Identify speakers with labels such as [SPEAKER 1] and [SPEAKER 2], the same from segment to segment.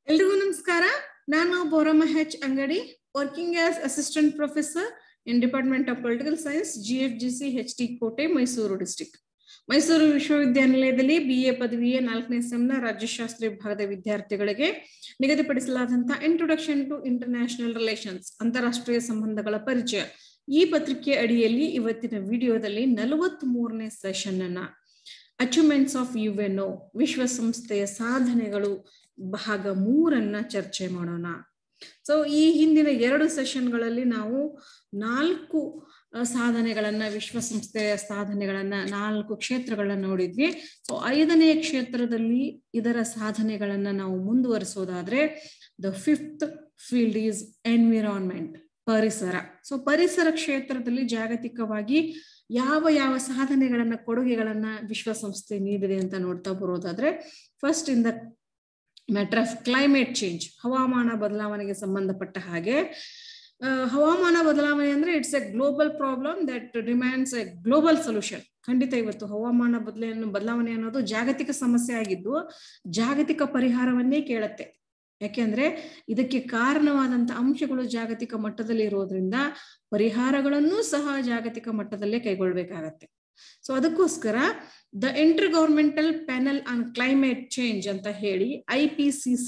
[SPEAKER 1] ಎಲ್ರಿಗೂ ನಮಸ್ಕಾರ. ನಾನು ಬೋರಮ್ಮ ಹೆಚ್ ಅಂಗಡಿ, working as assistant professor in department of political science, GFGC HT ಕೋಟೆ, ಮೈಸೂರು ಡಿಸ್ಟ್ರಿಕ್ಟ್. ಮೈಸೂರು ವಿಶ್ವವಿದ್ಯಾನಿಲಯದಲ್ಲಿ BA ಪದವಿಯ 4ನೇ ಸೆಮ್ನ ರಾಜ್ಯಶಾಸ್ತ್ರ ವಿಭಾಗದ ವಿದ್ಯಾರ್ಥಿಗಳಿಗೆ ನಿಗದಿಪಡಿಸಲಾದಂತಹ ಇಂಟ್ರೊಡಕ್ಷನ್ ಟು ಇಂಟರ್ನ್ಯಾಷನಲ್ ರಿಲೇಷನ್ಸ್, ಅಂತಾರಾಷ್ಟ್ರೀಯ ಸಂಬಂಧಗಳ ಪರಿಚಯ, ಈ ಪತ್ರಿಕೆ ಅಡಿಯಲ್ಲಿ ಇವತ್ತಿನ ವಿಡಿಯೋದಲ್ಲಿ 43ನೇ ಸೆಷನ್ ಅನ್ನ ಅಚೀವ್ಮೆಂಟ್ಸ್ ಆಫ್ UNO, ವಿಶ್ವಸಂಸ್ಥೆಯ ಸಾಧನೆಗಳು ಭಾಗ 3 ಚರ್ಚೆ ಮಾಡೋಣ. ಸೊ ಈ ಹಿಂದಿನ 2 ಸೆಷನ್ಗಳಲ್ಲಿ ನಾವು 4 ಸಾಧನೆಗಳನ್ನ, ವಿಶ್ವಸಂಸ್ಥೆಯ ಸಾಧನೆಗಳನ್ನ 4 ಕ್ಷೇತ್ರಗಳನ್ನ ನೋಡಿದ್ವಿ. ಸೊ 5ನೇ ಕ್ಷೇತ್ರದಲ್ಲಿ ಇದರ ಸಾಧನೆಗಳನ್ನ ನಾವು ಮುಂದುವರಿಸೋದಾದ್ರೆ the 5th field is environment, ಪರಿಸರ. ಸೊ ಪರಿಸರ ಕ್ಷೇತ್ರದಲ್ಲಿ ಜಾಗತಿಕವಾಗಿ ಯಾವ ಸಾಧನೆಗಳನ್ನ, ಕೊಡುಗೆಗಳನ್ನ ವಿಶ್ವಸಂಸ್ಥೆ ನೀಡಿದೆ ಅಂತ ನೋಡ್ತಾ ಬರೋದಾದ್ರೆ, first in the matter of climate change, ಹವಾಮಾನ ಬದಲಾವಣೆಗೆ ಸಂಬಂಧಪಟ್ಟ ಹಾಗೆ, ಹವಾಮಾನ ಬದಲಾವಣೆ ಅಂದ್ರೆ it's a global problem that demands a global solution. ಖಂಡಿತ ಇವತ್ತು ಹವಾಮಾನ ಬದಲಾವಣೆ ಅನ್ನೋದು ಜಾಗತಿಕ ಸಮಸ್ಯೆ ಆಗಿದ್ದು ಜಾಗತಿಕ ಪರಿಹಾರವನ್ನೇ ಕೇಳುತ್ತೆ. ಯಾಕೆಂದ್ರೆ ಇದಕ್ಕೆ ಕಾರಣವಾದಂತ ಅಂಶಗಳು ಜಾಗತಿಕ ಮಟ್ಟದಲ್ಲಿ ಇರೋದ್ರಿಂದ ಪರಿಹಾರಗಳನ್ನು ಸಹ ಜಾಗತಿಕ ಮಟ್ಟದಲ್ಲೇ ಕೈಗೊಳ್ಬೇಕಾಗತ್ತೆ. ಸೊ ಅದಕ್ಕೋಸ್ಕರ the inter governmental panel on Climate change ಅಂತ ಹೇಳಿ IPCC,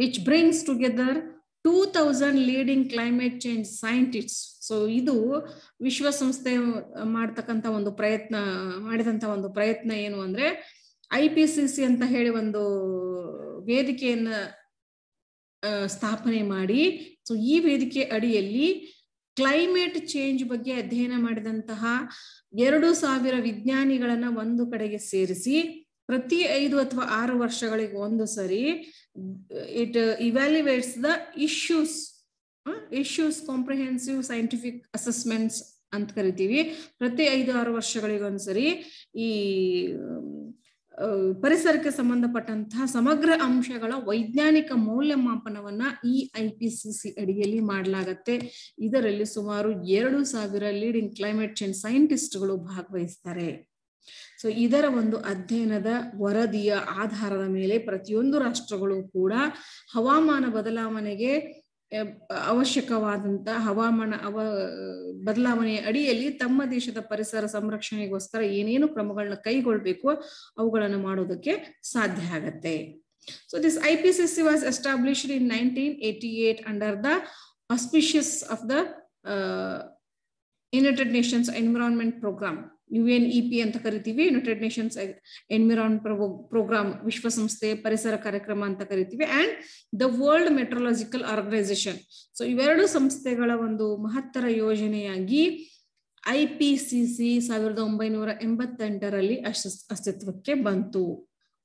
[SPEAKER 1] which brings together 2000 leading climate change scientists. So ಇದು ವಿಶ್ವಸಂಸ್ಥೆ ಮಾಡಿದಂತ ಒಂದು ಪ್ರಯತ್ನ ಏನು ಅಂದ್ರೆ, IPCC ಅಂತ ಹೇಳಿ ಒಂದು ವೇದಿಕೆಯನ್ನ ಸ್ಥಾಪನೆ ಮಾಡಿ, ಸೊ ಈ ವೇದಿಕೆ ಅಡಿಯಲ್ಲಿ ಕ್ಲೈಮೇಟ್ ಚೇಂಜ್ ಬಗ್ಗೆ ಅಧ್ಯಯನ ಮಾಡಿದಂತಹ 2000 ವಿಜ್ಞಾನಿಗಳನ್ನ ಒಂದು ಕಡೆಗೆ ಸೇರಿಸಿ ಪ್ರತಿ 5 ಅಥವಾ 6 ವರ್ಷಗಳಿಗೆ ಒಂದು ಸರಿ it evaluates the issues comprehensive scientific assessments ಅಂತ ಕರಿತೀವಿ. ಪ್ರತಿ 5-6 ವರ್ಷಗಳಿಗೆ ಒಂದ್ಸರಿ ಈ ಪರಿಸರಕ್ಕೆ ಸಂಬಂಧಪಟ್ಟಂತಹ ಸಮಗ್ರ ಅಂಶಗಳ ವೈಜ್ಞಾನಿಕ ಮೌಲ್ಯಮಾಪನವನ್ನ ಈ IPCC ಅಡಿಯಲ್ಲಿ ಮಾಡಲಾಗತ್ತೆ. ಇದರಲ್ಲಿ ಸುಮಾರು 2000 ಲೀಡಿಂಗ್ ಕ್ಲೈಮೇಟ್ ಚೇಂಜ್ ಸೈಂಟಿಸ್ಟ್ಗಳು ಭಾಗವಹಿಸ್ತಾರೆ. ಸೊ ಇದರ ಒಂದು ಅಧ್ಯಯನದ ವರದಿಯ ಆಧಾರದ ಮೇಲೆ ಪ್ರತಿಯೊಂದು ರಾಷ್ಟ್ರಗಳು ಕೂಡ ಹವಾಮಾನ ಬದಲಾವಣೆಗೆ ಅವಶ್ಯಕವಾದಂತ ಬದಲಾವಣೆಯ ಅಡಿಯಲ್ಲಿ ತಮ್ಮ ದೇಶದ ಪರಿಸರ ಸಂರಕ್ಷಣೆಗೋಸ್ಕರ ಏನೇನು ಕ್ರಮಗಳನ್ನ ಕೈಗೊಳ್ಬೇಕು ಅವುಗಳನ್ನು ಮಾಡೋದಕ್ಕೆ ಸಾಧ್ಯ ಆಗತ್ತೆ. So this IPCC was established in 1988 under the auspicious of the United Nations Environment Programme, UNEP ಅಂತ ಕರಿತೀವಿ. ಯುನೈಟೆಡ್ ನೇಷನ್ಸ್ ಎನ್ವಿರಾನ್ಮೆಂಟ್ ಪ್ರೋಗ್ರಾಮ್, ವಿಶ್ವಸಂಸ್ಥೆ ಪರಿಸರ ಕಾರ್ಯಕ್ರಮ ಅಂತ ಕರಿತೀವಿ, and the World Meteorological Organization. So ಇವೆರಡು ಸಂಸ್ಥೆಗಳ ಒಂದು ಮಹತ್ತರ ಯೋಜನೆಯಾಗಿ IPCC 1988ರಲ್ಲಿ ಅಸ್ತಿತ್ವಕ್ಕೆ ಬಂತು.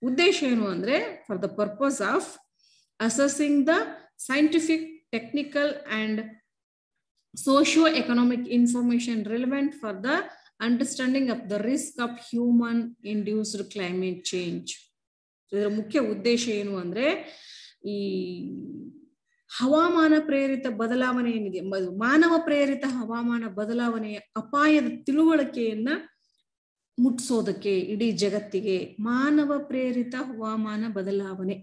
[SPEAKER 1] ಉದ್ದೇಶ ಏನು ಅಂದ್ರೆ, for the purpose of accessing the scientific, technical and socio-economic information relevant for the understanding of the risk of human induced climate change. ಇದರ ಮುಖ್ಯ ಉದ್ದೇಶ ಏನು ಅಂದ್ರೆ, ಈ ಹವಾಮಾನ ಪ್ರೇರಿತ ಬದಲಾವಣೆ ಏನಿದೆ, ಮಾನವ ಪ್ರೇರಿತ ಹವಾಮಾನ ಬದಲಾವಣೆಯ ಅಪಾಯದ ತಿಳುವಳಿಕೆಯನ್ನ ಮುಟ್ಟಿಸೋದಕ್ಕೆ ಇಡೀ ಜಗತ್ತಿಗೆ. ಮಾನವ ಪ್ರೇರಿತ ಹವಾಮಾನ ಬದಲಾವಣೆ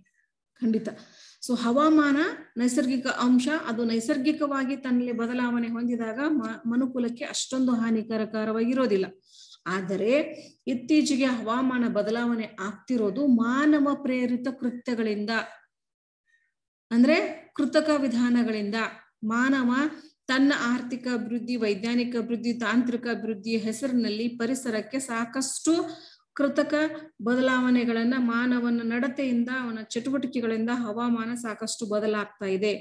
[SPEAKER 1] ಖಂಡಿತ. ಸೊ ಹವಾಮಾನ ನೈಸರ್ಗಿಕ ಅಂಶ, ಅದು ನೈಸರ್ಗಿಕವಾಗಿ ತನ್ನಲ್ಲಿ ಬದಲಾವಣೆ ಹೊಂದಿದಾಗ ಮನುಕುಲಕ್ಕೆ ಅಷ್ಟೊಂದು ಹಾನಿಕರವಾಗಿರೋದಿಲ್ಲ. ಆದರೆ ಇತ್ತೀಚೆಗೆ ಹವಾಮಾನ ಬದಲಾವಣೆ ಆಗ್ತಿರೋದು ಮಾನವ ಪ್ರೇರಿತ ಕೃತ್ಯಗಳಿಂದ, ಅಂದ್ರೆ ಕೃತಕ ವಿಧಾನಗಳಿಂದ. ಮಾನವ ತನ್ನ ಆರ್ಥಿಕ ಅಭಿವೃದ್ಧಿ, ವೈಜ್ಞಾನಿಕ ಅಭಿವೃದ್ಧಿ, ತಾಂತ್ರಿಕ ಅಭಿವೃದ್ಧಿಯ ಹೆಸರಿನಲ್ಲಿ ಪರಿಸರಕ್ಕೆ ಸಾಕಷ್ಟು ಕೃತಕ ಬದಲಾವಣೆಗಳನ್ನ, ಮಾನವನ ನಡತೆಯಿಂದ, ಅವನ ಚಟುವಟಿಕೆಗಳಿಂದ ಹವಾಮಾನ ಸಾಕಷ್ಟು ಬದಲಾಗ್ತಾ ಇದೆ.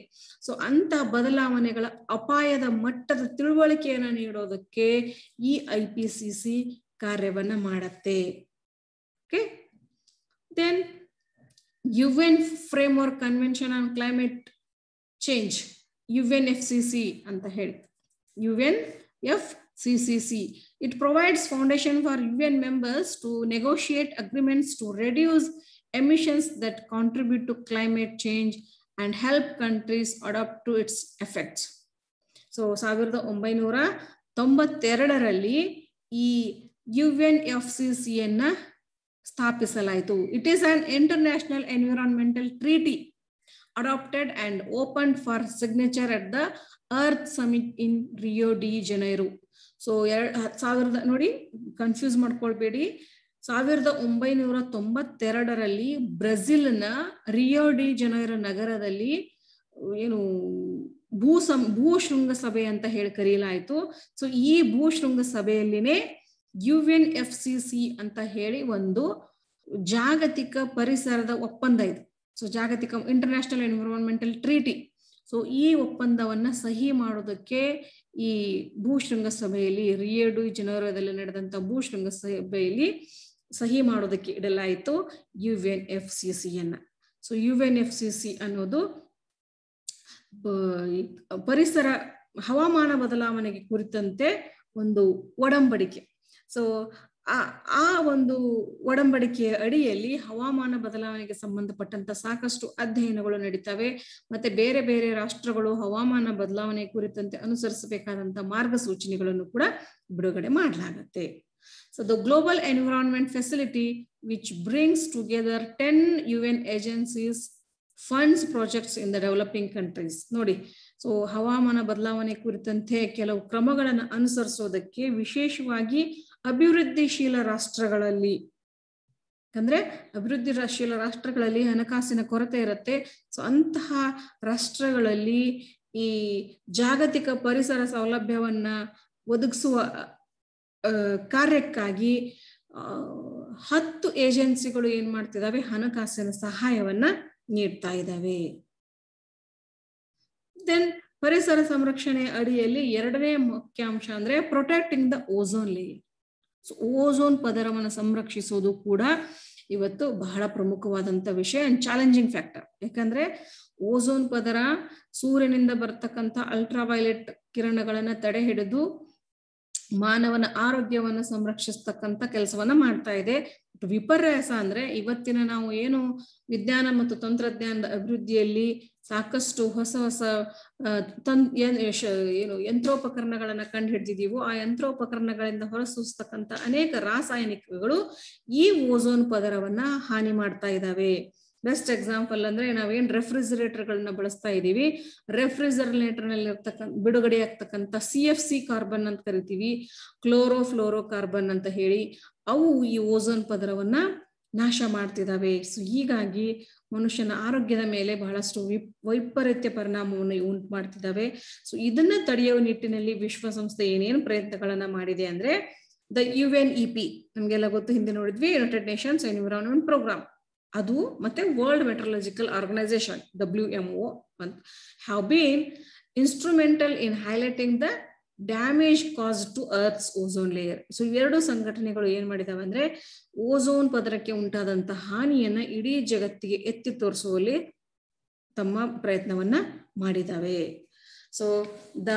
[SPEAKER 1] ಸೊ ಅಂತ ಬದಲಾವಣೆಗಳ ಅಪಾಯದ ಮಟ್ಟದ ತಿಳುವಳಿಕೆಯನ್ನ ನೀಡೋದಕ್ಕೆ ಈ IPCC ಕಾರ್ಯವನ್ನ ಮಾಡತ್ತೆ. Okay, then UN Framework Convention on Climate Change, UNFCCC ಅಂತ ಹೇಳಿ, UNFCCC. It provides foundation for UN members to negotiate agreements to reduce emissions that contribute to climate change and help countries adapt to its effects. So 1992ರಲ್ಲಿ ಈ UNFCCಯನ್ನ ಸ್ಥಾಪಿಸಲಾಯಿತು. It is an international environmental treaty adopted and opened for signature at the Earth Summit in Rio de Janeiro. So ನೋಡಿ confuse ಮಾಡ್ಕೊಳ್ಬೇಡಿ. 1992ರಲ್ಲಿ ಬ್ರೆಜಿಲ್ನ ರಿಯೋ D Janeiro ನಗರದಲ್ಲಿ ಏನು ಭೂ ಶೃಂಗಸಭೆ ಅಂತ ಹೇಳಿ ಕರೆಯಲಾಯಿತು. So ಈ ಭೂ ಶೃಂಗಸಭೆಯಲ್ಲಿನೇ UNFCCC ಅಂತ ಹೇಳಿ ಒಂದು ಜಾಗತಿಕ ಪರಿಸರದ ಒಪ್ಪಂದ ಇದೆ. ಸೊ ಜಾಗತಿಕ ಇಂಟರ್ನ್ಯಾಷನಲ್ ಎನ್ವಿರಾನ್ಮೆಂಟಲ್ ಟ್ರೀಟಿ. ಸೊ ಈ ಒಪ್ಪಂದವನ್ನ ಸಹಿ ಮಾಡೋದಕ್ಕೆ ಈ ಭೂ ಶೃಂಗಸಭೆಯಲ್ಲಿ ರಿಯೋ ಡಿ ಜನೈರೋದಲ್ಲಿ ನಡೆದಂತ ಭೂ ಶೃಂಗಸಭೆಯಲ್ಲಿ ಸಹಿ ಮಾಡೋದಕ್ಕೆ ಇಡಲಾಯಿತು UNFCCC ಸೊ UNFCCC ಅನ್ನೋದು ಪರಿಸರ ಹವಾಮಾನ ಬದಲಾವಣೆಗೆ ಕುರಿತಂತೆ ಒಂದು ಒಡಂಬಡಿಕೆ. ಸೊ ಆ ಒಂದು ಒಡಂಬಡಿಕೆಯ ಅಡಿಯಲ್ಲಿ ಹವಾಮಾನ ಬದಲಾವಣೆಗೆ ಸಂಬಂಧಪಟ್ಟಂತ ಸಾಕಷ್ಟು ಅಧ್ಯಯನಗಳು ನಡೀತವೆ. ಮತ್ತೆ ಬೇರೆ ಬೇರೆ ರಾಷ್ಟ್ರಗಳು ಹವಾಮಾನ ಬದಲಾವಣೆ ಕುರಿತಂತೆ ಅನುಸರಿಸಬೇಕಾದಂತ ಮಾರ್ಗಸೂಚನೆಗಳನ್ನು ಕೂಡ ಬಿಡುಗಡೆ ಮಾಡಲಾಗುತ್ತೆ. So the Global Environment Facility, which brings together 10 UN agencies, funds projects in the developing countries. ನೋಡಿ, ಸೊ ಹವಾಮಾನ ಬದಲಾವಣೆ ಕುರಿತಂತೆ ಕೆಲವು ಕ್ರಮಗಳನ್ನು ಅನುಸರಿಸೋದಕ್ಕೆ ವಿಶೇಷವಾಗಿ ಅಭಿವೃದ್ಧಿಶೀಲ ರಾಷ್ಟ್ರಗಳಲ್ಲಿ, ಅಂದ್ರೆ ಅಭಿವೃದ್ಧಿಶೀಲ ರಾಷ್ಟ್ರಗಳಲ್ಲಿ ಹಣಕಾಸಿನ ಕೊರತೆ ಇರುತ್ತೆ. ಸೊ ಅಂತಹ ರಾಷ್ಟ್ರಗಳಲ್ಲಿ ಈ ಜಾಗತಿಕ ಪರಿಸರ ಸೌಲಭ್ಯವನ್ನ ಒದಗಿಸುವ ಕಾರ್ಯಕ್ಕಾಗಿ 10 ಏಜೆನ್ಸಿಗಳು ಏನ್ ಮಾಡ್ತಿದಾವೆ, ಹಣಕಾಸಿನ ಸಹಾಯವನ್ನ ನೀಡ್ತಾ ಇದ್ದಾವೆ. ದೆನ್ ಪರಿಸರ ಸಂರಕ್ಷಣೆ ಅಡಿಯಲ್ಲಿ ಎರಡನೇ ಮುಖ್ಯಾಂಶ ಅಂದ್ರೆ protecting the ozone layer. So ozone ಪದರವನ್ನು ಸಂರಕ್ಷಿಸೋದು ಕೂಡ ಇವತ್ತು ಬಹಳ ಪ್ರಮುಖವಾದಂತ ವಿಷಯ ಅಂಡ್ ಚಾಲೆಂಜಿಂಗ್ ಫ್ಯಾಕ್ಟರ್. ಯಾಕಂದ್ರೆ ಓಝೋನ್ ಪದರ ಸೂರ್ಯನಿಂದ ಬರ್ತಕ್ಕಂಥ ಅಲ್ಟ್ರಾವೈಲೆಟ್ ಕಿರಣಗಳನ್ನ ತಡೆ ಹಿಡಿದು ಮಾನವನ ಆರೋಗ್ಯವನ್ನು ಸಂರಕ್ಷಿಸ್ತಕ್ಕಂಥ ಕೆಲಸವನ್ನ ಮಾಡ್ತಾ ಇದೆ. ವಿಪರ್ಯಾಸ ಅಂದ್ರೆ ಇವತ್ತಿನ ನಾವು ಏನು ವಿಜ್ಞಾನ ಮತ್ತು ತಂತ್ರಜ್ಞಾನದ ಅಭಿವೃದ್ಧಿಯಲ್ಲಿ ಸಾಕಷ್ಟು ಹೊಸ ಹೊಸ ಏನು ಯಂತ್ರೋಪಕರಣಗಳನ್ನ ಕಂಡು ಹಿಡಿದಿದೀವೋ, ಆ ಯಂತ್ರೋಪಕರಣಗಳಿಂದ ಹೊರಸೂಸ್ತಕ್ಕಂಥ ಅನೇಕ ರಾಸಾಯನಿಕಗಳು ಈ ಓಝೋನ್ ಪದರವನ್ನ ಹಾನಿ ಮಾಡ್ತಾ ಇದ್ದಾವೆ. ಬೆಸ್ಟ್ ಎಕ್ಸಾಂಪಲ್ ಅಂದ್ರೆ ನಾವೇನ್ ರೆಫ್ರಿಜರೇಟರ್ ಗಳನ್ನ ಬಳಸ್ತಾ ಇದೀವಿ, ರೆಫ್ರಿಜರೇಟರ್ ನಲ್ಲಿ ಬಿಡುಗಡೆ ಆಗ್ತಕ್ಕಂಥ CFC ಕಾರ್ಬನ್ ಅಂತ ಕರಿತೀವಿ, ಕ್ಲೋರೋಫ್ಲೋರೋ ಕಾರ್ಬನ್ ಅಂತ ಹೇಳಿ, ಅವು ಈ ಓಝೋನ್ ಪದರವನ್ನ ನಾಶ ಮಾಡ್ತಿದಾವೆ. ಸೊ ಹೀಗಾಗಿ ಮನುಷ್ಯನ ಆರೋಗ್ಯದ ಮೇಲೆ ಬಹಳಷ್ಟು ವೈಪರೀತ್ಯ ಪರಿಣಾಮವನ್ನು ಉಂಟು ಮಾಡ್ತಿದ್ದಾವೆ. ಸೊ ಇದನ್ನ ತಡೆಯುವ ನಿಟ್ಟಿನಲ್ಲಿ ವಿಶ್ವಸಂಸ್ಥೆ ಏನೇನು ಪ್ರಯತ್ನಗಳನ್ನ ಮಾಡಿದೆ ಅಂದ್ರೆ ದ UNEP, ನಮ್ಗೆಲ್ಲ ಗೊತ್ತು, ಹಿಂದೆ ನೋಡಿದ್ವಿ, ಯುನೈಟೆಡ್ ನೇಷನ್ಸ್ ಎನ್ವಿರಾನ್ಮೆಂಟ್ ಪ್ರೋಗ್ರಾಮ್, ಅದು ಮತ್ತೆ World Meteorological Organization WMO have been instrumental in highlighting the damage caused to Earth's ozone layer. So ಎರಡು ಸಂಘಟನೆಗಳು ಏನ್ ಮಾಡಿದಾವೆ ಅಂದ್ರೆ ಓಝೋನ್ ಪದರಕ್ಕೆ ಉಂಟಾದಂತ ಹಾನಿಯನ್ನ ಇಡೀ ಜಗತ್ತಿಗೆ ಎತ್ತಿ ತೋರಿಸುವಲ್ಲಿ ತಮ್ಮ ಪ್ರಯತ್ನವನ್ನ ಮಾಡಿದಾವೆ. ಸೊ ದ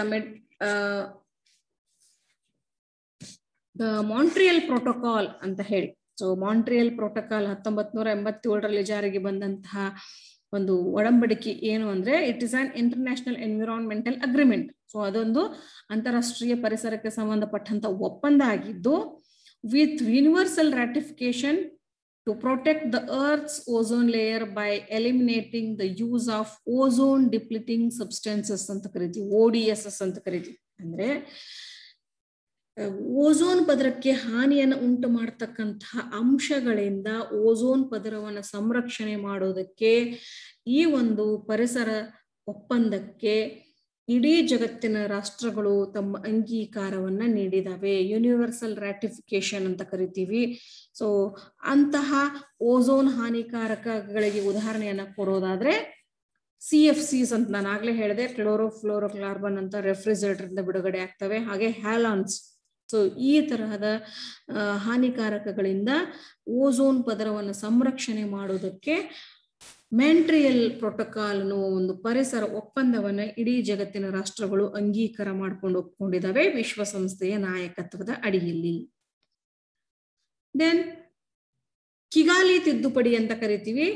[SPEAKER 1] ಮಾಂಟ್ರಿಯಲ್ ಪ್ರೋಟೋಕಾಲ್ ಅಂತ ಹೇಳಿ, ಸೊ ಮಾಂಟ್ರಿಯಲ್ ಪ್ರೋಟೋಕಾಲ್ 1987ರಲ್ಲಿ ಜಾರಿಗೆ ಬಂದಂತಹ ಒಂದು ಒಡಂಬಡಿಕೆ ಏನು ಅಂದ್ರೆ it is an international environmental agreement. So ಅದೊಂದು ಅಂತಾರಾಷ್ಟ್ರೀಯ ಪರಿಸರಕ್ಕೆ ಸಂಬಂಧಪಟ್ಟಂತ ಒಪ್ಪಂದ ಆಗಿದ್ದು, with universal ratification to protect the earth's ozone layer by eliminating the use of ozone depleting substances ಅಂತ ಕರಿತೀವಿ, ODSS ಅಂತ ಕರಿತೀವಿ. ಅಂದ್ರೆ ಓಝೋನ್ ಪದರಕ್ಕೆ ಹಾನಿಯನ್ನು ಉಂಟು ಮಾಡತಕ್ಕಂತಹ ಅಂಶಗಳಿಂದ ಓಝೋನ್ ಪದರವನ್ನು ಸಂರಕ್ಷಣೆ ಮಾಡೋದಕ್ಕೆ ಈ ಒಂದು ಪರಿಸರ ಒಪ್ಪಂದಕ್ಕೆ ಇಡೀ ಜಗತ್ತಿನ ರಾಷ್ಟ್ರಗಳು ತಮ್ಮ ಅಂಗೀಕಾರವನ್ನ ನೀಡಿದಾವೆ. ಯೂನಿವರ್ಸಲ್ ರಾಟಿಫಿಕೇಶನ್ ಅಂತ ಕರಿತೀವಿ. ಸೊ ಅಂತಹ ಓಝೋನ್ ಹಾನಿಕಾರಕಗಳಿಗೆ ಉದಾಹರಣೆಯನ್ನ ಕೊಡೋದಾದ್ರೆ CFCs ಅಂತ ನಾನು ಆಗ್ಲೇ ಹೇಳಿದೆ, ಕ್ಲೋರೋಫ್ಲೋರೋ ಕಾರ್ಬನ್ ಅಂತ ರೆಫ್ರಿಜರೇಟರ್ ಇಂದ ಬಿಡುಗಡೆ ಆಗ್ತವೆ. ಹಾಗೆ ಹ್ಯಾಲಾನ್ಸ್. ಸೊ ಈ ತರಹದ ಹಾನಿಕಾರಕಗಳಿಂದ ಓಝೋನ್ ಪದರವನ್ನು ಸಂರಕ್ಷಣೆ ಮಾಡೋದಕ್ಕೆ ಮಾಂಟ್ರಿಯಲ್ ಪ್ರೋಟೋಕಾಲ್ ಅನ್ನುವ ಒಂದು ಪರಿಸರ ಒಪ್ಪಂದವನ್ನ ಇಡೀ ಜಗತ್ತಿನ ರಾಷ್ಟ್ರಗಳು ಅಂಗೀಕಾರ ಮಾಡ್ಕೊಂಡು ಒಪ್ಕೊಂಡಿದ್ದಾವೆ ವಿಶ್ವಸಂಸ್ಥೆಯ ನಾಯಕತ್ವದ ಅಡಿಯಲ್ಲಿ. ದೆನ್ ಕಿಗಾಲಿ ತಿದ್ದುಪಡಿ ಅಂತ ಕರಿತೀವಿ.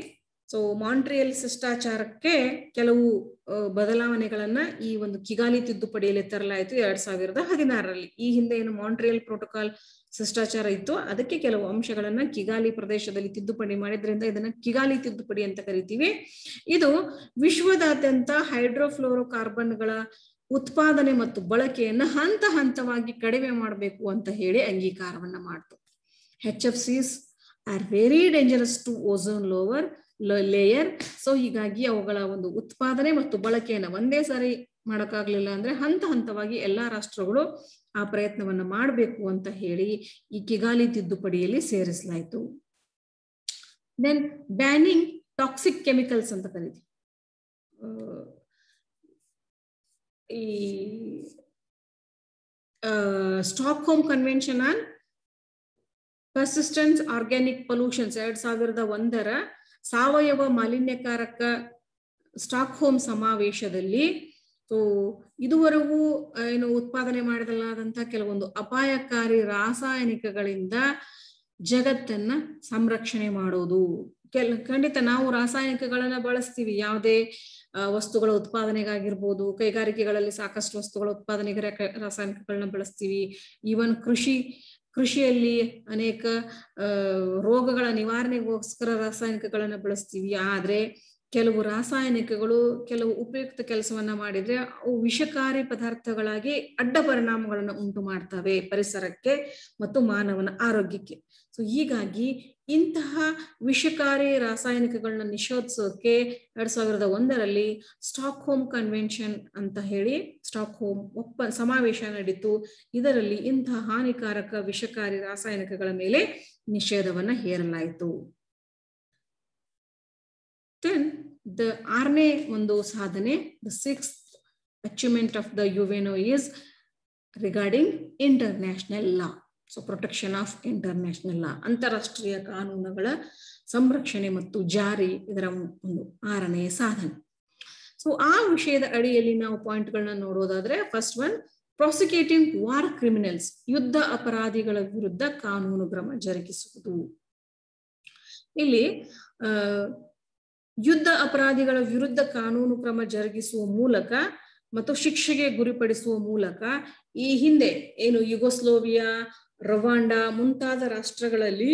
[SPEAKER 1] ಸೊ ಮಾಂಟ್ರಿಯಲ್ ಶಿಷ್ಟಾಚಾರಕ್ಕೆ ಕೆಲವು ಬದಲಾವಣೆಗಳನ್ನ ಈ ಒಂದು ಕಿಗಾಲಿ ತಿದ್ದುಪಡಿಯಲ್ಲಿ ತರಲಾಯಿತು 2016ರಲ್ಲಿ. ಈ ಹಿಂದೆ ಏನು ಮಾಂಟ್ರಿಯಲ್ ಪ್ರೋಟೋಕಾಲ್ ಶಿಷ್ಟಾಚಾರ ಇತ್ತು ಅದಕ್ಕೆ ಕೆಲವು ಅಂಶಗಳನ್ನ ಕಿಗಾಲಿ ಪ್ರದೇಶದಲ್ಲಿ ತಿದ್ದುಪಡಿ ಮಾಡಿದ್ರಿಂದ ಇದನ್ನ ಕಿಗಾಲಿ ತಿದ್ದುಪಡಿ ಅಂತ ಕರಿತೀವಿ. ಇದು ವಿಶ್ವದಾದ್ಯಂತ ಹೈಡ್ರೋಫ್ಲೋರೋಕಾರ್ಬನ್ಗಳ ಉತ್ಪಾದನೆ ಮತ್ತು ಬಳಕೆಯನ್ನ ಹಂತ ಹಂತವಾಗಿ ಕಡಿಮೆ ಮಾಡಬೇಕು ಅಂತ ಹೇಳಿ ಅಂಗೀಕಾರವನ್ನ ಮಾಡ್ತು. HFCs are very dangerous to ozone layer. So ಹೀಗಾಗಿ ಅವುಗಳ ಒಂದು ಉತ್ಪಾದನೆ ಮತ್ತು ಬಳಕೆಯನ್ನ ಒಂದೇ ಸಾರಿ ಮಾಡಕ್ಕಾಗ್ಲಿಲ್ಲ ಅಂದ್ರೆ ಹಂತ ಹಂತವಾಗಿ ಎಲ್ಲಾ ರಾಷ್ಟ್ರಗಳು ಆ ಪ್ರಯತ್ನವನ್ನ ಮಾಡಬೇಕು ಅಂತ ಹೇಳಿ ಈ ಕಿಗಾಲಿ ತಿದ್ದುಪಡಿಯಲ್ಲಿ ಸೇರಿಸಲಾಯಿತು. ದೆನ್ ಬ್ಯಾನಿಂಗ್ ಟಾಕ್ಸಿಕ್ ಕೆಮಿಕಲ್ಸ್ ಅಂತ ಕರೀತೀವಿ. ಈ Stockholm convention on persistent organic pollutions 2001ರ ಸಾವಯವ ಮಾಲಿನ್ಯಕಾರಕ ಸ್ಟಾಕ್ಹೋಮ್ ಸಮಾವೇಶದಲ್ಲಿ ಇದುವರೆಗೂ ಏನು ಉತ್ಪಾದನೆ ಮಾಡಲಾದಂತಹ ಕೆಲವೊಂದು ಅಪಾಯಕಾರಿ ರಾಸಾಯನಿಕಗಳಿಂದ ಜಗತ್ತನ್ನ ಸಂರಕ್ಷಣೆ ಮಾಡೋದು. ಖಂಡಿತ ನಾವು ರಾಸಾಯನಿಕಗಳನ್ನ ಬಳಸ್ತೀವಿ, ಯಾವುದೇ ವಸ್ತುಗಳ ಉತ್ಪಾದನೆಗಾಗಿರ್ಬೋದು, ಕೈಗಾರಿಕೆಗಳಲ್ಲಿ ಸಾಕಷ್ಟು ವಸ್ತುಗಳ ಉತ್ಪಾದನೆಗೆ ರಾಸಾಯನಿಕಗಳನ್ನ ಬಳಸ್ತೀವಿ. ಈವನ್ ಕೃಷಿಯಲ್ಲಿ ಅನೇಕ ರೋಗಗಳ ನಿವಾರಣೆಗೋಸ್ಕರ ರಾಸಾಯನಿಕಗಳನ್ನ ಬಳಸ್ತೀವಿ. ಆದ್ರೆ ಕೆಲವು ರಾಸಾಯನಿಕಗಳು ಕೆಲವು ಉಪಯುಕ್ತ ಕೆಲಸವನ್ನ ಮಾಡಿದ್ರೆ ಅವು ವಿಷಕಾರಿ ಪದಾರ್ಥಗಳಾಗಿ ಅಡ್ಡ ಪರಿಣಾಮಗಳನ್ನು ಉಂಟು ಮಾಡ್ತವೆ ಪರಿಸರಕ್ಕೆ ಮತ್ತು ಮಾನವನ ಆರೋಗ್ಯಕ್ಕೆ. ಸೊ ಹೀಗಾಗಿ ಇಂತಹ ವಿಷಕಾರಿ ರಾಸಾಯನಿಕಗಳನ್ನ ನಿಷೇಧಿಸೋಕೆ 2001ರಲ್ಲಿ ಸ್ಟಾಕ್ಹೋಮ್ ಕನ್ವೆನ್ಷನ್ ಅಂತ ಹೇಳಿ ಸ್ಟಾಕ್ಹೋಮ್ ಸಮಾವೇಶ ನಡೀತು. ಇದರಲ್ಲಿ ಇಂತಹ ಹಾನಿಕಾರಕ ವಿಷಕಾರಿ ರಾಸಾಯನಿಕಗಳ ಮೇಲೆ ನಿಷೇಧವನ್ನ ಹೇರಲಾಯಿತು. Then the 6ನೇ ಒಂದು ಸಾಧನೆ, the 6th achievement of the UNO is regarding international law. So protection of international law, ಅಂತಾರಾಷ್ಟ್ರೀಯ ಕಾನೂನುಗಳ ಸಂರಕ್ಷಣೆ ಮತ್ತು ಜಾರಿ ಇದರ ಒಂದು 6ನೇ ಸಾಧನೆ. ಸೊ ಆ ವಿಷಯದ ಅಡಿಯಲ್ಲಿ ನಾವು ಪಾಯಿಂಟ್ಗಳನ್ನ ನೋಡೋದಾದ್ರೆ, first one, prosecuting war criminals, ಯುದ್ಧ ಅಪರಾಧಿಗಳ ವಿರುದ್ಧ ಕಾನೂನು ಕ್ರಮ ಜರುಗಿಸುವುದು. ಇಲ್ಲಿ ಯುದ್ಧ ಅಪರಾಧಿಗಳ ವಿರುದ್ಧ ಕಾನೂನು ಕ್ರಮ ಜರುಗಿಸುವ ಮೂಲಕ ಮತ್ತು ಶಿಕ್ಷೆಗೆ ಗುರಿಪಡಿಸುವ ಮೂಲಕ ಈ ಹಿಂದೆ ಏನು ಯುಗೋಸ್ಲೋವಿಯಾ, ರವಾಂಡ ಮುಂತಾದ ರಾಷ್ಟ್ರಗಳಲ್ಲಿ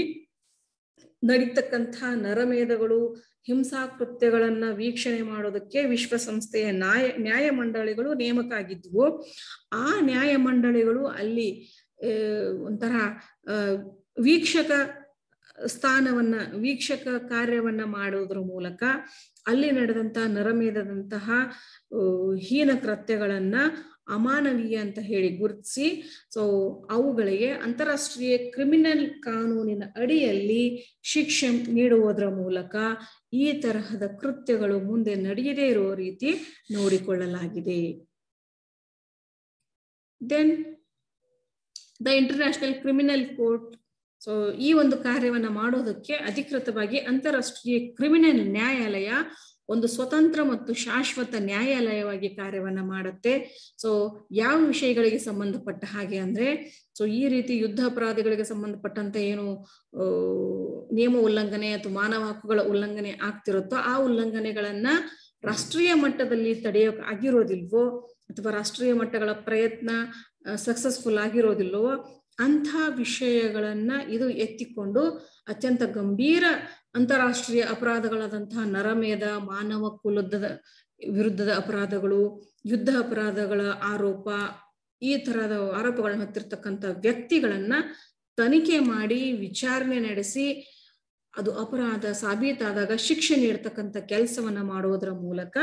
[SPEAKER 1] ನಡೀತಕ್ಕಂಥ ನರಮೇಧಗಳು, ಹಿಂಸಾಕೃತ್ಯಗಳನ್ನ ವೀಕ್ಷಣೆ ಮಾಡೋದಕ್ಕೆ ವಿಶ್ವಸಂಸ್ಥೆಯ ನ್ಯಾಯಮಂಡಳಿಗಳು ನೇಮಕ ಆಗಿದ್ವು. ಆ ನ್ಯಾಯಮಂಡಳಿಗಳು ಅಲ್ಲಿ ಒಂಥರ ವೀಕ್ಷಕ ಕಾರ್ಯವನ್ನ ಮಾಡೋದ್ರ ಮೂಲಕ ಅಲ್ಲಿ ನಡೆದಂತಹ ನರಮೇಧದಂತಹ ಹೀನ ಕೃತ್ಯಗಳನ್ನ ಅಮಾನವೀಯ ಅಂತ ಹೇಳಿ ಗುರುತಿಸಿ, ಸೊ ಅವುಗಳಿಗೆ ಅಂತಾರಾಷ್ಟ್ರೀಯ ಕ್ರಿಮಿನಲ್ ಕಾನೂನಿನ ಅಡಿಯಲ್ಲಿ ಶಿಕ್ಷೆ ನೀಡುವುದರ ಮೂಲಕ ಈ ತರಹದ ಕೃತ್ಯಗಳು ಮುಂದೆ ನಡೆಯದೇ ಇರುವ ರೀತಿ ನೋಡಿಕೊಳ್ಳಲಾಗಿದೆ. Then the international criminal court, so ಈ ಒಂದು ಕಾರ್ಯವನ್ನ ಮಾಡೋದಕ್ಕೆ ಅಧಿಕೃತವಾಗಿ ಅಂತಾರಾಷ್ಟ್ರೀಯ ಕ್ರಿಮಿನಲ್ ನ್ಯಾಯಾಲಯ ಒಂದು ಸ್ವತಂತ್ರ ಮತ್ತು ಶಾಶ್ವತ ನ್ಯಾಯಾಲಯವಾಗಿ ಕಾರ್ಯವನ್ನ ಮಾಡುತ್ತೆ. ಸೊ ಯಾವ ವಿಷಯಗಳಿಗೆ ಸಂಬಂಧಪಟ್ಟ ಹಾಗೆ ಅಂದ್ರೆ, ಸೊ ಈ ರೀತಿ ಯುದ್ಧ ಅಪರಾಧಿಗಳಿಗೆ ಸಂಬಂಧಪಟ್ಟಂತೆ ಏನು ನಿಯಮ ಉಲ್ಲಂಘನೆ ಅಥವಾ ಮಾನವ ಹಕ್ಕುಗಳ ಉಲ್ಲಂಘನೆ ಆಗ್ತಿರುತ್ತೋ ಆ ಉಲ್ಲಂಘನೆಗಳನ್ನ ರಾಷ್ಟ್ರೀಯ ಮಟ್ಟದಲ್ಲಿ ತಡೆಯೋಕ್ ಆಗಿರೋದಿಲ್ವೋ ಅಥವಾ ರಾಷ್ಟ್ರೀಯ ಮಟ್ಟಗಳ ಪ್ರಯತ್ನ ಸಕ್ಸಸ್ಫುಲ್ ಆಗಿರೋದಿಲ್ವೋ ಅಂಥ ವಿಷಯಗಳನ್ನ ಇದು ಎತ್ತಿಕೊಂಡು ಅತ್ಯಂತ ಗಂಭೀರ ಅಂತಾರಾಷ್ಟ್ರೀಯ ಅಪರಾಧಗಳಾದಂತಹ ನರಮೇಧ, ಮಾನವ ಕುಲದ ವಿರುದ್ಧದ ಅಪರಾಧಗಳು, ಯುದ್ಧ ಅಪರಾಧಗಳ ಆರೋಪ, ಈ ತರಹದ ಆರೋಪಗಳನ್ನ ಹೊತ್ತಿರ್ತಕ್ಕಂಥ ವ್ಯಕ್ತಿಗಳನ್ನ ತನಿಖೆ ಮಾಡಿ ವಿಚಾರಣೆ ನಡೆಸಿ ಅದು ಅಪರಾಧ ಸಾಬೀತಾದಾಗ ಶಿಕ್ಷೆ ನೀಡ್ತಕ್ಕಂಥ ಕೆಲಸವನ್ನ ಮಾಡುವುದರ ಮೂಲಕ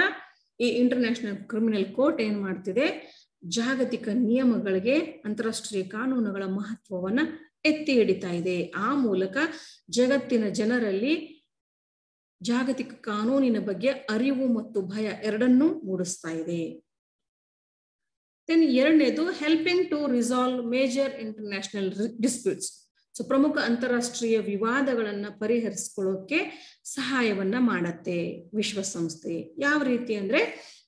[SPEAKER 1] ಈ ಇಂಟರ್ನ್ಯಾಷನಲ್ ಕ್ರಿಮಿನಲ್ ಕೋರ್ಟ್ ಏನ್ ಮಾಡ್ತಿದೆ, ಜಾಗತಿಕ ನಿಯಮಗಳಿಗೆ ಅಂತಾರಾಷ್ಟ್ರೀಯ ಕಾನೂನುಗಳ ಮಹತ್ವವನ್ನ ಎತ್ತಿ ಹಿಡಿತಾ ಇದೆ. ಆ ಮೂಲಕ ಜಗತ್ತಿನ ಜನರಲ್ಲಿ ಜಾಗತಿಕ ಕಾನೂನಿನ ಬಗ್ಗೆ ಅರಿವು ಮತ್ತು ಭಯ ಎರಡನ್ನೂ ಮೂಡಿಸ್ತಾ ಇದೆ. ದೆನ್ ಎರಡನೇದು, helping to resolve major international disputes. So ಪ್ರಮುಖ ಅಂತಾರಾಷ್ಟ್ರೀಯ ವಿವಾದಗಳನ್ನ ಪರಿಹರಿಸಿಕೊಳ್ಳೋಕೆ ಸಹಾಯವನ್ನ ಮಾಡತ್ತೆ ವಿಶ್ವಸಂಸ್ಥೆ. ಯಾವ ರೀತಿ ಅಂದ್ರೆ,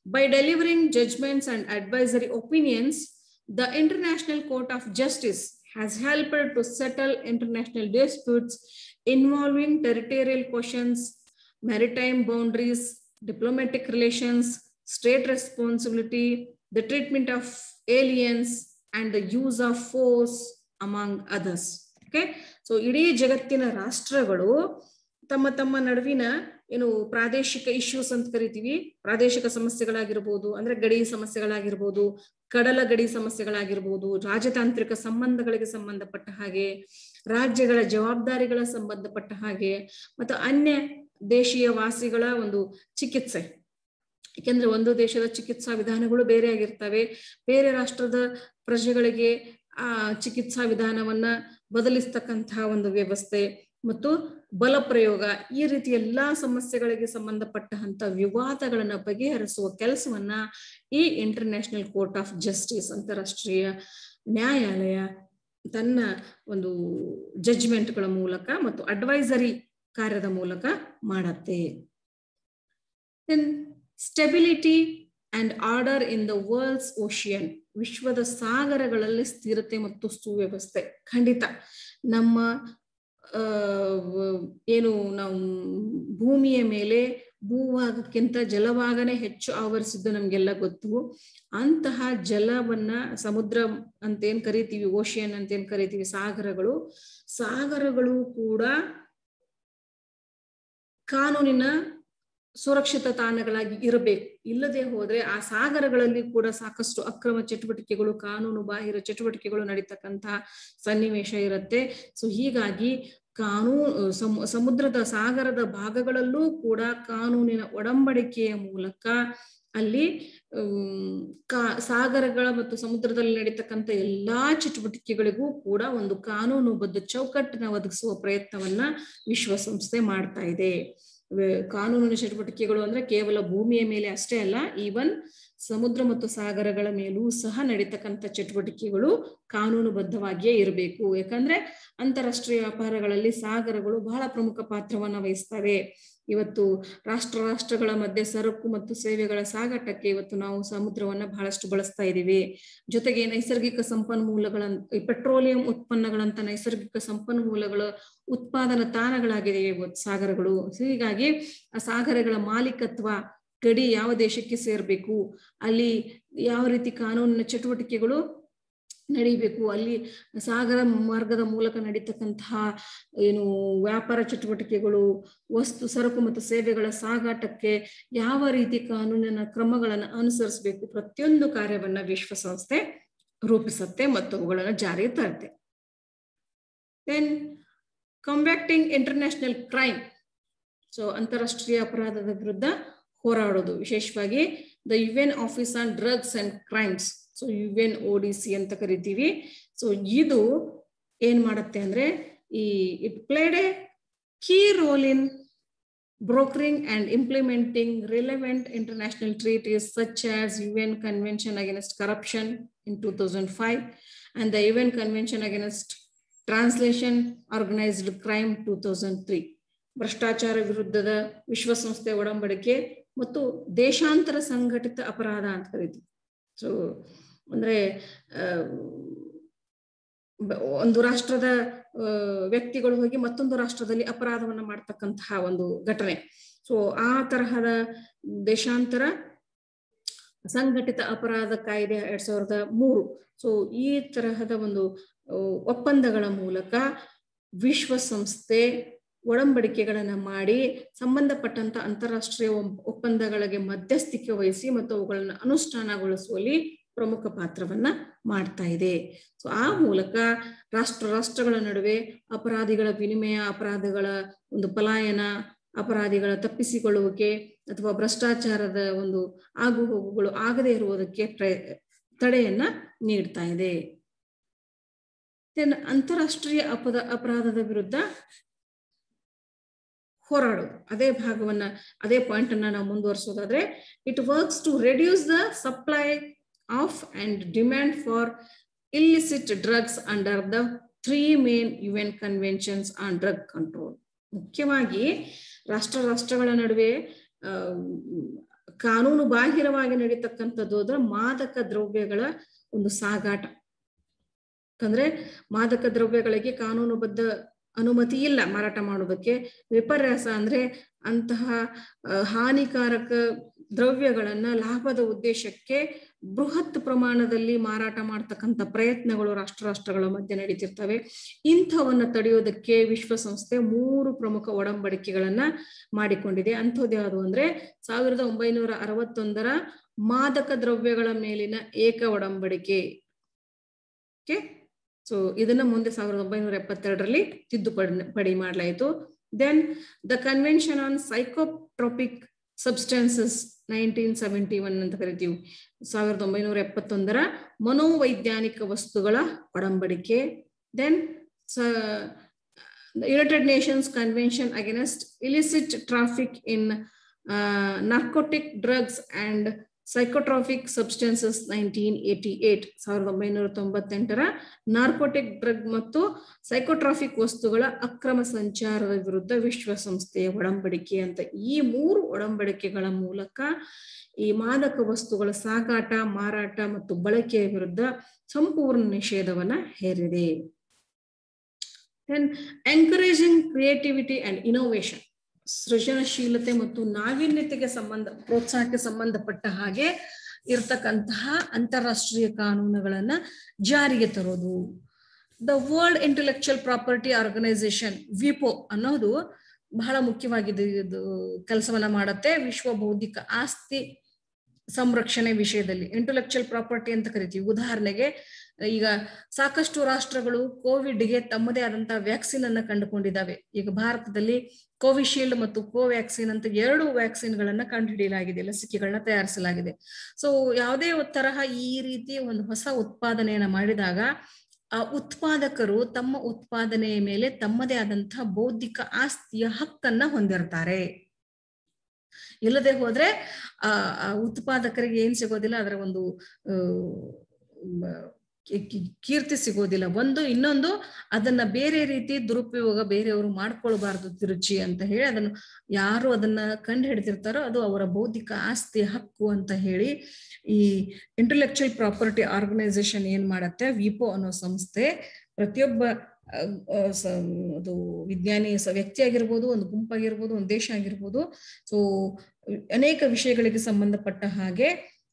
[SPEAKER 1] by delivering judgments and advisory opinions, the International Court of Justice has helped to settle international disputes involving territorial questions, maritime boundaries, diplomatic relations, state responsibility, the treatment of aliens, and the use of force, among others. Okay, so ಇಡೀ ಜಗತ್ತಿನ ರಾಷ್ಟ್ರಗಳು ತಮ್ಮ ತಮ್ಮ ನಡುವಿನ ಏನು ಪ್ರಾದೇಶಿಕ issues ಅಂತ ಕರಿತೀವಿ, ಪ್ರಾದೇಶಿಕ ಸಮಸ್ಯೆಗಳಾಗಿರ್ಬೋದು, ಅಂದ್ರೆ ಗಡಿ ಸಮಸ್ಯೆಗಳಾಗಿರ್ಬೋದು, ಕಡಲ ಗಡಿ ಸಮಸ್ಯೆಗಳಾಗಿರ್ಬೋದು, ರಾಜತಾಂತ್ರಿಕ ಸಂಬಂಧಗಳಿಗೆ ಸಂಬಂಧಪಟ್ಟ ಹಾಗೆ, ರಾಜ್ಯಗಳ ಜವಾಬ್ದಾರಿಗಳ ಸಂಬಂಧಪಟ್ಟ ಹಾಗೆ, ಮತ್ತು ಅನ್ಯ ದೇಶೀಯ ವಾಸಿಗಳ ಒಂದು ಚಿಕಿತ್ಸೆ. ಯಾಕೆಂದ್ರೆ ಒಂದು ದೇಶದ ಚಿಕಿತ್ಸಾ ವಿಧಾನಗಳು ಬೇರೆ ಆಗಿರ್ತವೆ, ಬೇರೆ ರಾಷ್ಟ್ರದ ಪ್ರಜೆಗಳಿಗೆ ಆ ಚಿಕಿತ್ಸಾ ವಿಧಾನವನ್ನ ಬದಲಿಸ್ತಕ್ಕಂತಹ ಒಂದು ವ್ಯವಸ್ಥೆ ಮತ್ತು ಬಲ ಪ್ರಯೋಗ, ಈ ರೀತಿ ಎಲ್ಲಾ ಸಮಸ್ಯೆಗಳಿಗೆ ಸಂಬಂಧಪಟ್ಟಂತ ವಿವಾದಗಳನ್ನ ಬಗೆಹರಿಸುವ ಕೆಲಸವನ್ನ ಈ ಇಂಟರ್ನ್ಯಾಷನಲ್ ಕೋರ್ಟ್ ಆಫ್ ಜಸ್ಟಿಸ್, ಅಂತಾರಾಷ್ಟ್ರೀಯ ನ್ಯಾಯಾಲಯ ತನ್ನ ಒಂದು ಜಡ್ಜ್ಮೆಂಟ್ಗಳ ಮೂಲಕ ಮತ್ತು ಅಡ್ವೈಸರಿ ಕಾರ್ಯದ ಮೂಲಕ ಮಾಡತ್ತೆ. Stability and order in the world's ocean, ವಿಶ್ವದ ಸಾಗರಗಳಲ್ಲಿ ಸ್ಥಿರತೆ ಮತ್ತು ಸುವ್ಯವಸ್ಥೆ. ಖಂಡಿತ ನಮ್ಮ ಏನು ನಾವು ಭೂಮಿಯ ಮೇಲೆ ಭೂಭಾಗಕ್ಕಿಂತ ಜಲಭಾಗನೇ ಹೆಚ್ಚು ಆವರಿಸಿದ್ದು ನಮ್ಗೆಲ್ಲ ಗೊತ್ತು. ಅಂತಹ ಜಲವನ್ನ ಸಮುದ್ರ ಅಂತ ಏನ್ ಕರಿತೀವಿ, ಓಷಿಯನ್ ಅಂತ ಏನ್ ಕರಿತೀವಿ, ಸಾಗರಗಳು ಕೂಡ ಕಾನೂನಿನ ಸುರಕ್ಷಿತ ತಾಣಗಳಾಗಿ ಇರಬೇಕು. ಇಲ್ಲದೆ ಹೋದ್ರೆ ಆ ಸಾಗರಗಳಲ್ಲಿ ಕೂಡ ಸಾಕಷ್ಟು ಅಕ್ರಮ ಚಟುವಟಿಕೆಗಳು, ಕಾನೂನು ಬಾಹಿರ ಚಟುವಟಿಕೆಗಳು ನಡೀತಕ್ಕಂತಹ ಸನ್ನಿವೇಶ ಇರುತ್ತೆ. ಸೊ ಹೀಗಾಗಿ ಸಮುದ್ರದ ಸಾಗರದ ಭಾಗಗಳಲ್ಲೂ ಕೂಡ ಕಾನೂನಿನ ಒಡಂಬಡಿಕೆಯ ಮೂಲಕ ಅಲ್ಲಿ ಸಾಗರಗಳ ಮತ್ತು ಸಮುದ್ರದಲ್ಲಿ ನಡೀತಕ್ಕಂಥ ಎಲ್ಲಾ ಚಟುವಟಿಕೆಗಳಿಗೂ ಕೂಡ ಒಂದು ಕಾನೂನುಬದ್ಧ ಚೌಕಟ್ಟನ್ನ ಒದಗಿಸುವ ಪ್ರಯತ್ನವನ್ನ ವಿಶ್ವಸಂಸ್ಥೆ ಮಾಡ್ತಾ ಇದೆ. ಕಾನೂನಿನ ಚಟುವಟಿಕೆಗಳು ಅಂದ್ರೆ ಕೇವಲ ಭೂಮಿಯ ಮೇಲೆ ಅಷ್ಟೇ ಅಲ್ಲ, ಈವನ್ ಸಮುದ್ರ ಮತ್ತು ಸಾಗರಗಳ ಮೇಲೂ ಸಹ ನಡೀತಕ್ಕಂಥ ಚಟುವಟಿಕೆಗಳು ಕಾನೂನುಬದ್ಧವಾಗಿಯೇ ಇರಬೇಕು. ಯಾಕಂದ್ರೆ ಅಂತಾರಾಷ್ಟ್ರೀಯ ವ್ಯಾಪಾರಗಳಲ್ಲಿ ಸಾಗರಗಳು ಬಹಳ ಪ್ರಮುಖ ಪಾತ್ರವನ್ನ ವಹಿಸ್ತವೆ. ಇವತ್ತು ರಾಷ್ಟ್ರಗಳ ಮಧ್ಯೆ ಸರಕು ಮತ್ತು ಸೇವೆಗಳ ಸಾಗಾಟಕ್ಕೆ ಇವತ್ತು ನಾವು ಸಮುದ್ರವನ್ನ ಬಹಳಷ್ಟು ಬಳಸ್ತಾ ಇದ್ದೀವಿ. ಜೊತೆಗೆ ನೈಸರ್ಗಿಕ ಸಂಪನ್ಮೂಲಗಳ, ಪೆಟ್ರೋಲಿಯಂ ಉತ್ಪನ್ನಗಳಂತ ನೈಸರ್ಗಿಕ ಸಂಪನ್ಮೂಲಗಳ ಉತ್ಪಾದನಾ ತಾಣಗಳಾಗಿದೆ ಇವತ್ತು ಸಾಗರಗಳು. ಹೀಗಾಗಿ ಆ ಸಾಗರಗಳ ಮಾಲೀಕತ್ವ, ಗಡಿ ಯಾವ ದೇಶಕ್ಕೆ ಸೇರ್ಬೇಕು, ಅಲ್ಲಿ ಯಾವ ರೀತಿ ಕಾನೂನಿನ ಚಟುವಟಿಕೆಗಳು ನಡೀಬೇಕು, ಅಲ್ಲಿ ಸಾಗರ ಮಾರ್ಗದ ಮೂಲಕ ನಡೀತಕ್ಕಂತಹ ಏನು ವ್ಯಾಪಾರ ಚಟುವಟಿಕೆಗಳು, ಸರಕು ಮತ್ತು ಸೇವೆಗಳ ಸಾಗಾಟಕ್ಕೆ ಯಾವ ರೀತಿ ಕಾನೂನಿನ ಕ್ರಮಗಳನ್ನು ಅನುಸರಿಸಬೇಕು, ಪ್ರತಿಯೊಂದು ಕಾರ್ಯವನ್ನ ವಿಶ್ವಸಂಸ್ಥೆ ರೂಪಿಸುತ್ತೆ ಮತ್ತು ಅವುಗಳನ್ನು ಜಾರಿಗೆ ತರುತ್ತೆ. ದೆನ್ ಕಾಂಬ್ಯಾಕ್ಟಿಂಗ್ ಇಂಟರ್ನ್ಯಾಷನಲ್ ಕ್ರೈಮ್, ಸೊ ಅಂತಾರಾಷ್ಟ್ರೀಯ ಅಪರಾಧದ ವಿರುದ್ಧ ಹೋರಾಡೋದು, ವಿಶೇಷವಾಗಿ the UN office on drugs and crimes, so UNODC ಅಂತ ಕರಿತೀವಿ. ಸೊ ಇದು ಏನ್ ಮಾಡುತ್ತೆ ಅಂದ್ರೆ it played A key role in brokering and implementing relevant international treaties such as UN Convention Against Corruption in 2005 and the UN Convention Against Translation Organized Crime 2003. ಭ್ರಷ್ಟಾಚಾರ ವಿರುದ್ಧದ ವಿಶ್ವಸಂಸ್ಥೆ ಒಡಂಬಡಿಕೆ ಮತ್ತು ದೇಶಾಂತರ ಸಂಘಟಿತ ಅಪರಾಧ ಅಂತ ಕರಿತೀವಿ. ಸೊ ಅಂದ್ರೆ ಒಂದು ರಾಷ್ಟ್ರದ ವ್ಯಕ್ತಿಗಳು ಹೋಗಿ ಮತ್ತೊಂದು ರಾಷ್ಟ್ರದಲ್ಲಿ ಅಪರಾಧವನ್ನ ಮಾಡ್ತಕ್ಕಂತಹ ಒಂದು ಘಟನೆ. ಸೊ ಆ ತರಹದ ದೇಶಾಂತರ ಸಂಘಟಿತ ಅಪರಾಧ ಕಾಯ್ದೆ 2003. ಸೊ ಈ ತರಹದ ಒಂದು ಒಪ್ಪಂದಗಳ ಮೂಲಕ ವಿಶ್ವಸಂಸ್ಥೆ ಒಡಂಬಡಿಕೆಗಳನ್ನ ಮಾಡಿ ಸಂಬಂಧಪಟ್ಟಂತ ಅಂತಾರಾಷ್ಟ್ರೀಯ ಒಪ್ಪಂದಗಳಿಗೆ ಮಧ್ಯಸ್ಥಿಕೆ ವಹಿಸಿ ಮತ್ತು ಅವುಗಳನ್ನು ಅನುಷ್ಠಾನಗೊಳಿಸುವಲ್ಲಿ ಪ್ರಮುಖ ಪಾತ್ರವನ್ನ ಮಾಡ್ತಾ ಇದೆ. ಸೊ ಆ ಮೂಲಕ ರಾಷ್ಟ್ರಗಳ ನಡುವೆ ಅಪರಾಧಿಗಳ ವಿನಿಮಯ, ಅಪರಾಧಗಳ ಒಂದು ಪಲಾಯನ, ಅಪರಾಧಿಗಳ ತಪ್ಪಿಸಿಕೊಳ್ಳುವಿಕೆ ಅಥವಾ ಭ್ರಷ್ಟಾಚಾರದ ಒಂದು ಆಗು ಹೋಗುಗಳು ಆಗದೆ ಇರುವುದಕ್ಕೆ ತಡೆಯನ್ನ ನೀಡ್ತಾ ಇದೆ. ಅಂತಾರಾಷ್ಟ್ರೀಯ ಅಪರಾಧದ ವಿರುದ್ಧ ಹೋರಾಡೋದು, ಅದೇ ಭಾಗವನ್ನ, ಅದೇ ಪಾಯಿಂಟ್ ಅನ್ನ ನಾವು ಮುಂದುವರಿಸೋದಾದ್ರೆ, it works to reduce the supply of and demand for illicit drugs under the 3 main UN conventions on drug control. ಮುಖ್ಯವಾಗಿ ರಾಷ್ಟ್ರಗಳ ನಡುವೆ ಕಾನೂನು ಬಾಹಿರವಾಗಿ ನಡೀತಕ್ಕಂಥದ್ದು ಅಂದ್ರೆ ಮಾದಕ ದ್ರವ್ಯಗಳ ಒಂದು ಸಾಗಾಟ. ಅಂದ್ರೆ ಮಾದಕ ದ್ರವ್ಯಗಳಿಗೆ ಕಾನೂನುಬದ್ಧ ಅನುಮತಿ ಇಲ್ಲ ಮಾರಾಟ ಮಾಡೋದಕ್ಕೆ. ವಿಪರ್ಯಾಸ ಅಂದ್ರೆ ಅಂತಹ ಹಾನಿಕಾರಕ ದ್ರವ್ಯಗಳನ್ನ ಲಾಭದ ಉದ್ದೇಶಕ್ಕೆ ಬೃಹತ್ ಪ್ರಮಾಣದಲ್ಲಿ ಮಾರಾಟ ಮಾಡ್ತಕ್ಕಂಥ ಪ್ರಯತ್ನಗಳು ರಾಷ್ಟ್ರಗಳ ಮಧ್ಯೆ ನಡೀತಿರ್ತವೆ. ಇಂಥವನ್ನ ತಡೆಯೋದಕ್ಕೆ ವಿಶ್ವಸಂಸ್ಥೆ 3 ಪ್ರಮುಖ ಒಡಂಬಡಿಕೆಗಳನ್ನ ಮಾಡಿಕೊಂಡಿದೆ. ಅಂಥದ್ದು ಯಾವುದು ಅಂದ್ರೆ 1961 ಮಾದಕ ದ್ರವ್ಯಗಳ ಮೇಲಿನ ಏಕ ಒಡಂಬಡಿಕೆ. ಸೊ ಇದನ್ನ ಮುಂದೆ 1972 ತಿದ್ದುಪಡಿ ಮಾಡಲಾಯಿತು. Then the convention on psychotropic substances 1971 ಅಂತ ಕರಿತೀವಿ. 1971 ಮನೋವೈಜ್ಞಾನಿಕ ವಸ್ತುಗಳ ಒಡಂಬಡಿಕೆ. Then United Nations convention against illicit traffic in narcotic drugs and psychotropic substances 1988. 1998 narcotic drug ಮತ್ತು ಸೈಕೋಟ್ರಾಫಿಕ್ ವಸ್ತುಗಳ ಅಕ್ರಮ ಸಂಚಾರದ ವಿರುದ್ಧ ವಿಶ್ವಸಂಸ್ಥೆಯ ಒಡಂಬಡಿಕೆ ಅಂತ ಈ 3 ಒಡಂಬಡಿಕೆಗಳ ಮೂಲಕ ಈ ಮಾದಕ ವಸ್ತುಗಳ ಸಾಗಾಟ, ಮಾರಾಟ ಮತ್ತು ಬಳಕೆಯ ವಿರುದ್ಧ ಸಂಪೂರ್ಣ ನಿಷೇಧವನ್ನ ಹೇರಿದೆ. Then encouraging creativity and innovation, ಸೃಜನಶೀಲತೆ ಮತ್ತು ನಾವೀನ್ಯತೆಗೆ ಪ್ರೋತ್ಸಾಹಕ್ಕೆ ಸಂಬಂಧಪಟ್ಟ ಹಾಗೆ ಇರತಕ್ಕಂತಹ ಅಂತಾರಾಷ್ಟ್ರೀಯ ಕಾನೂನುಗಳನ್ನ ಜಾರಿಗೆ ತರೋದು. The world intellectual property organisation ವಿಪೋ ಅನ್ನೋದು ಬಹಳ ಮುಖ್ಯವಾಗಿದೆ. ಇದು ಕೆಲಸವನ್ನ ಮಾಡುತ್ತೆ ವಿಶ್ವ ಬೌದ್ಧಿಕ ಆಸ್ತಿ ಸಂರಕ್ಷಣೆ ವಿಷಯದಲ್ಲಿ. ಇಂಟೆಲೆಕ್ಚುಯಲ್ ಪ್ರಾಪರ್ಟಿ ಅಂತ ಕರಿತೀವಿ. ಉದಾಹರಣೆಗೆ ಈಗ ಸಾಕಷ್ಟು ರಾಷ್ಟ್ರಗಳು ಕೋವಿಡ್ಗೆ ತಮ್ಮದೇ ಆದಂತಹ ವ್ಯಾಕ್ಸಿನ್ ಅನ್ನ ಕಂಡುಕೊಂಡಿದ್ದಾವೆ. ಈಗ ಭಾರತದಲ್ಲಿ ಕೋವಿಶೀಲ್ಡ್ ಮತ್ತು ಕೋವ್ಯಾಕ್ಸಿನ್ ಅಂತ 2 ವ್ಯಾಕ್ಸಿನ್ಗಳನ್ನ ಕಂಡುಹಿಡಿಯಲಾಗಿದೆ, ಲಸಿಕೆಗಳನ್ನ ತಯಾರಿಸಲಾಗಿದೆ. ಸೊ ಯಾವುದೇ ತರಹ ಈ ರೀತಿ ಒಂದು ಹೊಸ ಉತ್ಪಾದನೆಯನ್ನ ಮಾಡಿದಾಗ ಆ ಉತ್ಪಾದಕರು ತಮ್ಮ ಉತ್ಪಾದನೆಯ ಮೇಲೆ ತಮ್ಮದೇ ಆದಂತಹ ಬೌದ್ಧಿಕ ಆಸ್ತಿಯ ಹಕ್ಕನ್ನ ಹೊಂದಿರ್ತಾರೆ. ಇಲ್ಲದೆ ಹೋದ್ರೆ ಆ ಉತ್ಪಾದಕರಿಗೆ ಏನ್ ಸಿಗೋದಿಲ್ಲ, ಅದರ ಒಂದು ಕೀರ್ತಿ ಸಿಗೋದಿಲ್ಲ. ಇನ್ನೊಂದು ಅದನ್ನ ಬೇರೆ ರೀತಿ ದುರುಪಯೋಗ ಬೇರೆಯವರು ಮಾಡ್ಕೊಳ್ಬಾರ್ದು ತಿರುಚಿ ಅಂತ ಹೇಳಿ ಅದನ್ನು ಯಾರು ಅದನ್ನ ಕಂಡು ಹಿಡಿದಿರ್ತಾರೋ ಅದು ಅವರ ಬೌದ್ಧಿಕ ಆಸ್ತಿ ಹಕ್ಕು ಅಂತ ಹೇಳಿ ಈ ಇಂಟೆಲೆಕ್ಚುಯಲ್ ಪ್ರಾಪರ್ಟಿ ಆರ್ಗನೈಸೇಷನ್ ಏನ್ ಮಾಡತ್ತೆ, ವಿಪೋ ಅನ್ನೋ ಸಂಸ್ಥೆ ಪ್ರತಿಯೊಬ್ಬ ಅದು ವಿಜ್ಞಾನಿ ವ್ಯಕ್ತಿ ಆಗಿರ್ಬೋದು, ಒಂದು ಗುಂಪಾಗಿರ್ಬೋದು, ಒಂದು ದೇಶ ಆಗಿರ್ಬೋದು, ಸೊ ಅನೇಕ ವಿಷಯಗಳಿಗೆ ಸಂಬಂಧಪಟ್ಟ ಹಾಗೆ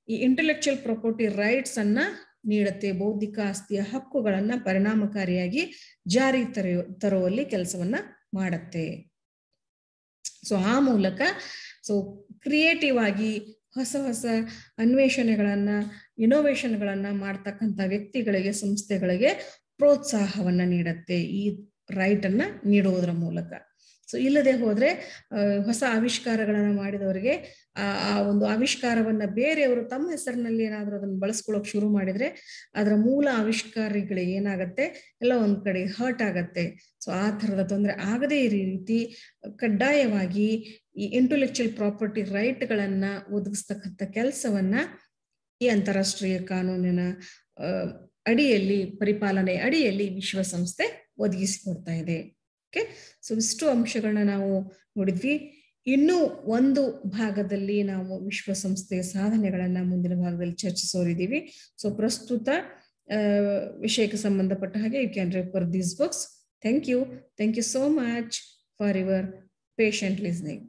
[SPEAKER 1] ಈ ಇಂಟೆಲೆಕ್ಚುಯಲ್ ಪ್ರಾಪರ್ಟಿ ರೈಟ್ಸ್ ಅನ್ನ ನೀಡುತ್ತೆ. ಬೌದ್ಧಿಕ ಆಸ್ತಿಯ ಹಕ್ಕುಗಳನ್ನ ಪರಿಣಾಮಕಾರಿಯಾಗಿ ಜಾರಿ ತರುವಲ್ಲಿ ಕೆಲಸವನ್ನ ಮಾಡತ್ತೆ. ಸೊ ಆ ಮೂಲಕ ಕ್ರಿಯೇಟಿವ್ ಆಗಿ ಹೊಸ ಹೊಸ ಅನ್ವೇಷಣೆಗಳನ್ನ, ಇನೋವೇಷನ್ಗಳನ್ನ ಮಾಡ್ತಕ್ಕಂಥ ವ್ಯಕ್ತಿಗಳಿಗೆ, ಸಂಸ್ಥೆಗಳಿಗೆ ಪ್ರೋತ್ಸಾಹವನ್ನ ನೀಡುತ್ತೆ ಈ ರೈಟ್ ಅನ್ನ ನೀಡುವುದರ ಮೂಲಕ. ಸೊ ಇಲ್ಲದೆ ಹೋದ್ರೆ ಹೊಸ ಆವಿಷ್ಕಾರಗಳನ್ನ ಮಾಡಿದವರಿಗೆ ಆ ಒಂದು ಆವಿಷ್ಕಾರವನ್ನ ಬೇರೆಯವರು ತಮ್ಮ ಹೆಸರಿನಲ್ಲಿ ಏನಾದ್ರೂ ಅದನ್ನ ಬಳಸ್ಕೊಳ್ಳೋಕೆ ಶುರು ಮಾಡಿದ್ರೆ ಅದರ ಮೂಲ ಆವಿಷ್ಕಾರಿಗಳಿಗೆ ಏನಾಗತ್ತೆ, ಎಲ್ಲ ಒಂದ್ ಕಡೆ ಹರ್ಟ್ ಆಗತ್ತೆ. ಸೊ ಆ ತರದ ತೊಂದರೆ ಆಗದೇ ಈ ರೀತಿ ಕಡ್ಡಾಯವಾಗಿ ಈ ಇಂಟೆಲೆಕ್ಚುಯಲ್ ಪ್ರಾಪರ್ಟಿ ರೈಟ್ ಗಳನ್ನ ಒದಗಿಸ್ತಕ್ಕಂಥ ಕೆಲಸವನ್ನ ಈ ಅಂತಾರಾಷ್ಟ್ರೀಯ ಕಾನೂನಿನ ಅಡಿಯಲ್ಲಿ, ಪರಿಪಾಲನೆ ಅಡಿಯಲ್ಲಿ ವಿಶ್ವಸಂಸ್ಥೆ ಒದಗಿಸಿಕೊಡ್ತಾ ಇದೆ. ಓಕೆ, ಸೊ ಇಷ್ಟು ಅಂಶಗಳನ್ನ ನಾವು ನೋಡಿದ್ವಿ. ಇನ್ನೂ ಒಂದು ಭಾಗದಲ್ಲಿ ನಾವು ವಿಶ್ವಸಂಸ್ಥೆಯ ಸಾಧನೆಗಳನ್ನ ಮುಂದಿನ ಭಾಗದಲ್ಲಿ ಚರ್ಚಿಸೋರಿದ್ದೀವಿ. ಸೊ ಪ್ರಸ್ತುತ ವಿಷಯಕ್ಕೆ ಸಂಬಂಧಪಟ್ಟ ಹಾಗೆ you can refer these books. Thank you so much for your patient listening.